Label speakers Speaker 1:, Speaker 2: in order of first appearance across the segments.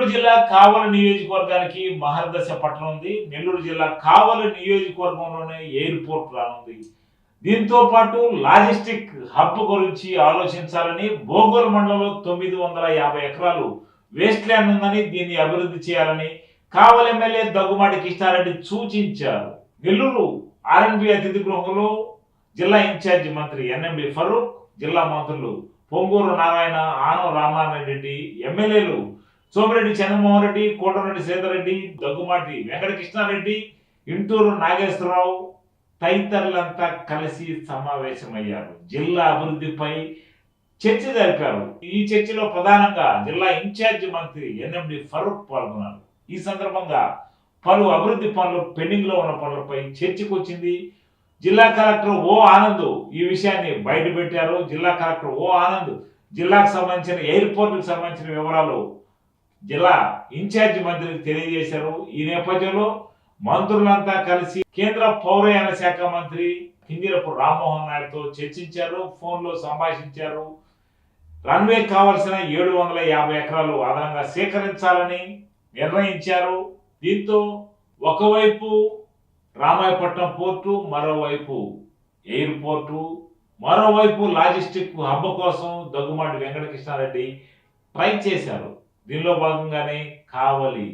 Speaker 1: నెల్లూరు జిల్లా కావలి నియోజకవర్గానికి మహర్దశ పట్టణం ఉంది. నెల్లూరు జిల్లా కావలి నియోజకవర్గంలోనే ఎయిర్పోర్ట్ రానుంది. దీంతో పాటు లాజిస్టిక్ హబ్ గురించి ఆలోచించాలని బోగోలు మండలంలో 950 ఎకరాలు వేస్ట్ ల్యాండ్ ఉందని దీన్ని అభివృద్ధి చేయాలని కావలి ఎమ్మెల్యే దగ్గుమాటి కృష్ణారెడ్డి సూచించారు. నెల్లూరు ఆర్ఎన్బి అతిథి గృహంలో జిల్లా ఇన్ఛార్జి మంత్రి ఎన్ఎండి ఫరూక్, జిల్లా మంత్రులు పొంగూరు నారాయణ, ఆనం రామనారాయణ రెడ్డి, ఎమ్మెల్యేలు సోమిరెడ్డి చంద్రమోహన్ రెడ్డి, కోటరెడ్డి శ్రీధర్ రెడ్డి, దగ్గుమాటి వెంకట కృష్ణారెడ్డి, ఇంటూరు నాగేశ్వరరావు తదితరులంతా కలిసి సమావేశమయ్యారు. జిల్లా అభివృద్ధిపై చర్చ జరిపారు. ఈ చర్చలో ప్రధానంగా జిల్లా ఇన్ఛార్జి మంత్రి ఎన్ఎండి ఫరూక్ పాల్గొన్నారు. ఈ సందర్భంగా పలు అభివృద్ధి పనులు పెండింగ్ లో ఉన్న పనులపై చర్చకు వచ్చింది. జిల్లా కలెక్టర్ ఓ ఆనంద్ ఈ విషయాన్ని బయటపెట్టారు. జిల్లా కలెక్టర్ ఓ ఆనంద్ జిల్లాకు సంబంధించిన ఎయిర్పోర్టుకు సంబంధించిన వివరాలు జిల్లా ఇన్ఛార్జి మంత్రికి తెలియజేశారు. ఈ నేపథ్యంలో మంత్రులంతా కలిసి కేంద్ర పౌరయాన శాఖ మంత్రి కింజరపు రామ్మోహన్ నాయుడుతో చర్చించారు, ఫోన్లో సంభాషించారు. రన్వే కావాల్సిన 750 ఎకరాలు అదనంగా సేకరించాలని నిర్ణయించారు. దీంతో ఒకవైపు రామాయపట్నం పోర్టు, మరోవైపు ఎయిర్పోర్టు, మరోవైపు లాజిస్టిక్ హబ్ కోసం దగ్గుమాటి వెంకట కృష్ణారెడ్డి ట్రై చేశారు. దీనిలో భాగంగానే కావలి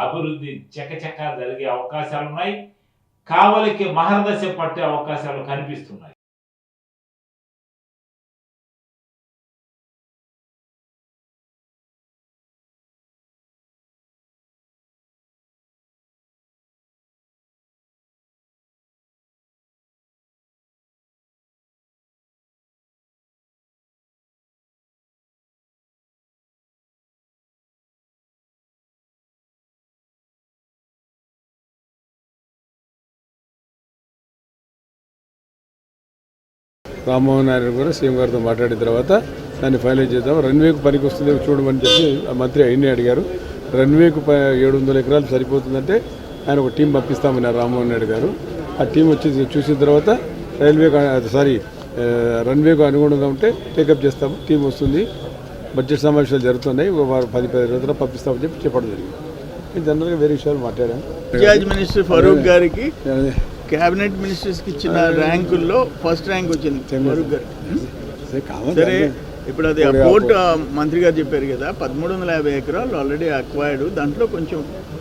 Speaker 1: అభివృద్ధి చకచకా జరిగే అవకాశాలున్నాయి. కావలికి మహర్దశ పట్టే అవకాశాలు కనిపిస్తున్నాయి.
Speaker 2: రామ్మోహన్ నాయుడు కూడా సీఎం గారితో మాట్లాడిన తర్వాత దాన్ని ఫైనలైజ్ చేద్దాం. రన్వేకు పనికి వస్తుంది చూడమని చెప్పి మంత్రి అయినే అడిగారు. రన్వేకు 700 ఎకరాలు సరిపోతుందంటే ఆయన ఒక టీం పంపిస్తామన్నారు రామ్మోహన్ నాయుడు గారు. ఆ టీం వచ్చి చూసిన తర్వాత రన్వేకు అనుగుణంగా ఉంటే టేకప్ చేస్తాము, టీం వస్తుంది, బడ్జెట్ సమావేశాలు జరుగుతున్నాయి, 10-15 రోజుల్లో పంపిస్తామని చెప్పి చెప్పడం జరిగింది. జనరల్గా వేరే విషయాలు మాట్లాడాను.
Speaker 3: ఇన్ఛార్జ్ మినిస్టర్ ఫరూక్ గారికి క్యాబినెట్ మినిస్టర్స్కి ఇచ్చిన ర్యాంకుల్లో ఫస్ట్ ర్యాంక్ వచ్చింది ఫరూక్ గారికి. సరే, ఇప్పుడు అది పోర్ట్ మంత్రి గారు చెప్పారు కదా, 1350 ఎకరాలు ఆల్రెడీ అక్వైర్డ్. దాంట్లో కొంచెం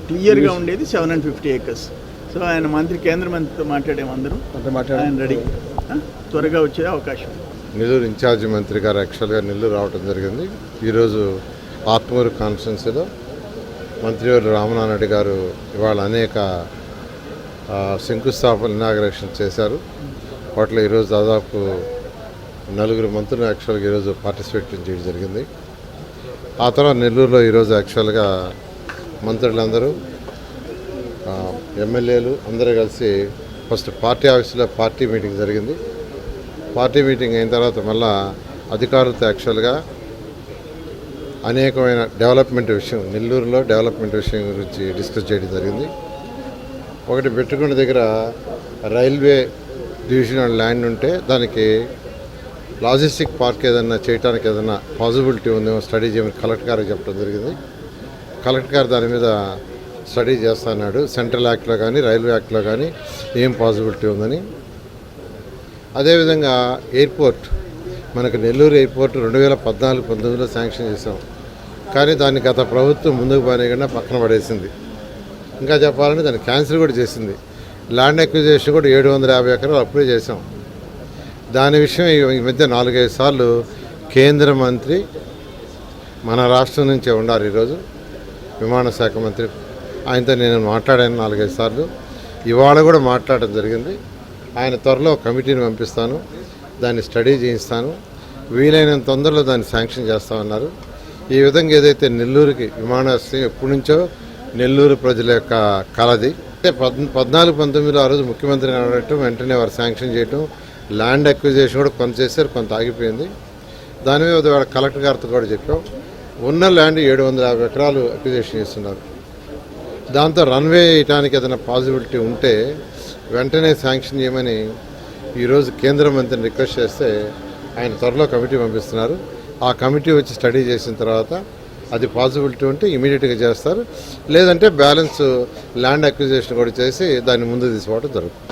Speaker 3: క్లియర్గా ఉండేది 750 acres. సో ఆయన మంత్రి, కేంద్ర మంత్రితో మాట్లాడేమందరం ఆయన రెడీ, త్వరగా వచ్చే అవకాశం.
Speaker 4: నెల్లూరు ఇన్ఛార్జి మంత్రి గారు యాక్చువల్గా నెల్లూరు రావడం జరిగింది. ఈరోజు ఆత్మూరు కాన్ఫరెన్స్లో మంత్రివర్యులు రామనారాయణ రెడ్డి గారు ఇవాళ అనేక శంకుస్థాపన ఇనాగరేషన్ చేశారు. వాటిలో ఈరోజు దాదాపు 4 మంత్రులు యాక్చువల్గా ఈరోజు పార్టిసిపేట్ చేయడం జరిగింది. ఆ తర్వాత నెల్లూరులో ఈరోజు యాక్చువల్గా మంత్రులందరూ, ఎమ్మెల్యేలు అందరూ కలిసి ఫస్ట్ పార్టీ ఆఫీసులో పార్టీ మీటింగ్ జరిగింది. పార్టీ మీటింగ్ అయిన తర్వాత మళ్ళా అధికారులతో యాక్చువల్గా అనేకమైన డెవలప్మెంట్ విషయం, నెల్లూరులో డెవలప్మెంట్ విషయం గురించి డిస్కస్ చేయడం జరిగింది. ఒకటి పెట్టుకున్న దగ్గర రైల్వే డివిజనల్ ల్యాండ్ ఉంటే దానికి లాజిస్టిక్ పార్క్ ఏదైనా చేయడానికి ఏదైనా పాసిబిలిటీ ఉందేమో స్టడీ చేయమని కలెక్టర్ గారికి చెప్పడం జరిగింది. కలెక్టర్ గారు దాని మీద స్టడీ చేస్తున్నాడు. సెంట్రల్ యాక్ట్లో కానీ రైల్వే యాక్ట్లో కానీ ఏం పాసిబిలిటీ ఉందని. అదేవిధంగా ఎయిర్పోర్ట్, మనకు నెల్లూరు ఎయిర్పోర్ట్ 2014-19లో శాంక్షన్ చేసాం. కానీ దాన్ని గత ప్రభుత్వం ముందుకు పోనీయకుండా పక్కన పడేసింది. ఇంకా చెప్పాలంటే దాన్ని క్యాన్సిల్ కూడా చేసింది. ల్యాండ్ అక్విజిషన్ కూడా 750 ఎకరాలు అప్పుడే చేసాం. దాని విషయం ఈ మధ్య 4-5 సార్లు కేంద్ర మంత్రి మన రాష్ట్రం నుంచే ఉన్నారు. ఈరోజు విమానశాఖ మంత్రి, ఆయనతో నేను మాట్లాడాను 4-5 సార్లు. ఇవాళ కూడా మాట్లాడడం జరిగింది. ఆయన త్వరలో కమిటీని పంపిస్తాను, దాన్ని స్టడీ చేయిస్తాను, వీలైనంత తొందరలో దాన్ని శాంక్షన్ చేస్తామన్నారు. ఈ విధంగా ఏదైతే నెల్లూరుకి విమానాశ్రయం ఎప్పటి నుంచో నెల్లూరు ప్రజల యొక్క కలది. 14-19లో ఆ రోజు ముఖ్యమంత్రిని అడగటం, వెంటనే వారు శాంక్షన్ చేయటం, ల్యాండ్ అక్విజిషన్ కూడా కొంత చేశారు, కొంత ఆగిపోయింది. దాని మీద కలెక్టర్ గారితో కూడా చెప్పాం. ఉన్న ల్యాండ్ 750 ఎకరాలు అక్విజిషన్ చేస్తున్నారు. దాంతో రన్వే వేయటానికి ఏదైనా పాసిబిలిటీ ఉంటే వెంటనే శాంక్షన్ చేయమని ఈరోజు కేంద్ర మంత్రిని రిక్వెస్ట్ చేస్తే ఆయన త్వరలో కమిటీ పంపిస్తున్నారు. ఆ కమిటీ వచ్చి స్టడీ చేసిన తర్వాత అది పాసిబిలిటీ ఉంటే ఇమీడియట్గా చేస్తారు, లేదంటే బ్యాలెన్స్ ల్యాండ్ అక్విజిషన్ కూడా చేసి దాన్ని ముందుకు తీసుకోవడం జరుగుతుంది.